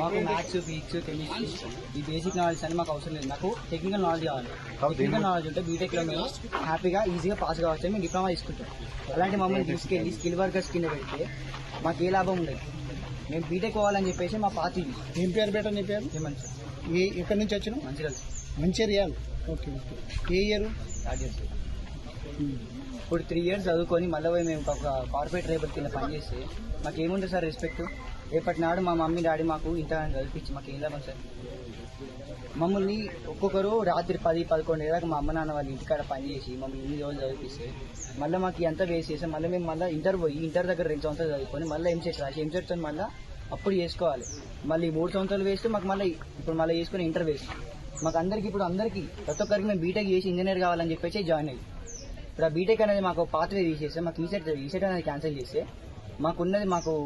మాకు maths, physics, chemistry ఈ basic knowledge అని మాకు అవసరం లేదు. నాకు టెక్నికల్ నాలెడ్జ్ కావాలి. టెక్నికల్ నాలెడ్జ్ ఉంటే బీటెక్లో మేము హ్యాపీగా ఈజీగా పాస్ కావచ్చు. మేము డిప్లొమా తీసుకుంటాం. అలాంటి మమ్మల్ని తీసుకెళ్ళి స్కిల్ వర్కర్స్ కింద పెడితే మాకు ఏ లాభం ఉండదు. మేము బీటెక్ పోవాలని చెప్పేసి మా పార్టీ. ఏం పేరు బేటా నీ పేరు? హేమంత్ సార్. ఎక్కడి నుంచి వచ్చినావు? మంచిర్యాల. ఓకే. ఏ ఇయర్? Third year sir. ఇప్పుడు 3 years చదువుకొని మళ్ళీ పోయి మేము ఒక కార్పొరేట్ లేబర్ కింద పనిచేస్తే మాకేముంటుంది సార్ రెస్పెక్ట్? రేపటి నాడు మా మమ్మీ డాడీ మాకు ఇంత చదివించి మాకు ఏం లాభం సార్? మమ్మల్ని ఒక్కొక్కరు రాత్రి 10-11 ఏదాకా మా అమ్మ నాన్న వాళ్ళు ఇంటికాడ పనిచేసి మమ్మల్ని 8 రోజులు చదివిస్తే మళ్ళీ మాకు ఎంత వేస్ట్ చేస్తే మళ్ళీ మేము మళ్ళీ ఇంటర్ దగ్గర 2 సంవత్సరాలు చదువుకొని మళ్ళీ ఎంసెట్ రాసి ఎంసెట్తో మళ్ళీ అప్పుడు చేసుకోవాలి. మళ్ళీ 3 సంవత్సరాలు వేస్ట్ మాకు. మళ్ళీ ఇప్పుడు మళ్ళీ చేసుకుని ఇంటర్ వేస్ట్ మాకు. అందరికీ ప్రతి ఒక్కరికి మేము బీటెక్ చేసి ఇంజనీర్ కావాలని చెప్పేసి జాయిన్ అయ్యి ఇప్పుడు ఆ బీటెక్ అనేది మాకు పాత్వే తీసేస్తే మాకు ఈసెట్ అనేది క్యాన్సిల్ చేస్తే మాకు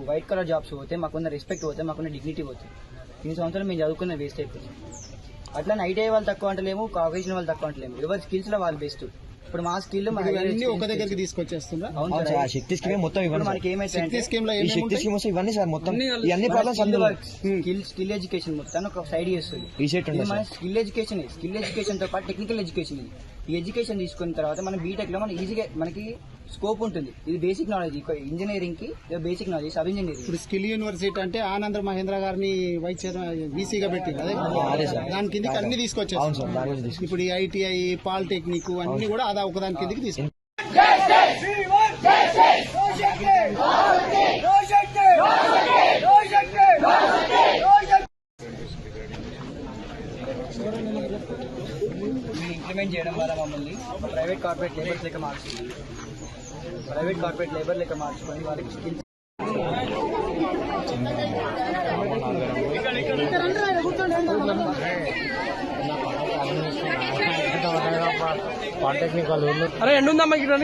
వైట్ కలర్ జాబ్స్ పోతే, మాకున్న రెస్పెక్ట్ పోతే, మాకున్న డిగ్నిటీ పోతే. 3 సంవత్సరాలు మేము చదువుకున్న వేస్ట్ అయిపోతుంది. అట్లా ఐటీఐ వాళ్ళు తక్కువ అంటలేము, కాకేషన్ వాళ్ళు తక్కువ అంటలేము. ఎవరి స్కిల్స్ లో వాళ్ళు బెస్ట్. ఇప్పుడు మా స్కిల్ ఒక దగ్గరికి తీసుకొచ్చేస్తుందా? శక్తి స్కీమ్ మొత్తం మనకి ఏమైతే స్కిల్ ఎడ్యుకేషన్ మొత్తం ఒక సైడ్ చేస్తుంది. మన స్కిల్ ఎడ్యుకేషన్ తో పాటు టెక్నికల్ ఎడ్యుకేషన్ ఇది. ఈ ఎడ్యుకేషన్ తీసుకున్న తర్వాత మన బీటెక్ లో మనం ఈజీగా మనకి స్కోప్ ఉంటుంది. ఇది బేసిక్ నాలెడ్జ్. ఇంజనీరింగ్ కి బేసిక్ నాలెడ్జ్, సబ్ ఇంజనీరింగ్. ఇప్పుడు స్కిల్ యూనివర్సిటీ అంటే ఆనంద్ మహేంద్ర గారిని వైస్ చైర్మన్ వీసీగా పెట్టింది అదే. దాని కిందకి అన్ని తీసుకొచ్చారు. ఇప్పుడు ఈ ఐటీఐ, పాలిటెక్నిక్ అన్ని కూడా అదా ఒకదాని కిందకి తీసుకొచ్చారు. ఇంప్లిమెంట్ చేయడం వల్ల మమ్మల్ని ప్రైవేట్ కార్పొరేట్ లేబర్ లెక్క మార్చుకొని వాళ్ళకి స్కిల్స్ పాలిటెక్నిక్ వాళ్ళు. అరే ఎండుందమ్మా ఇట్లా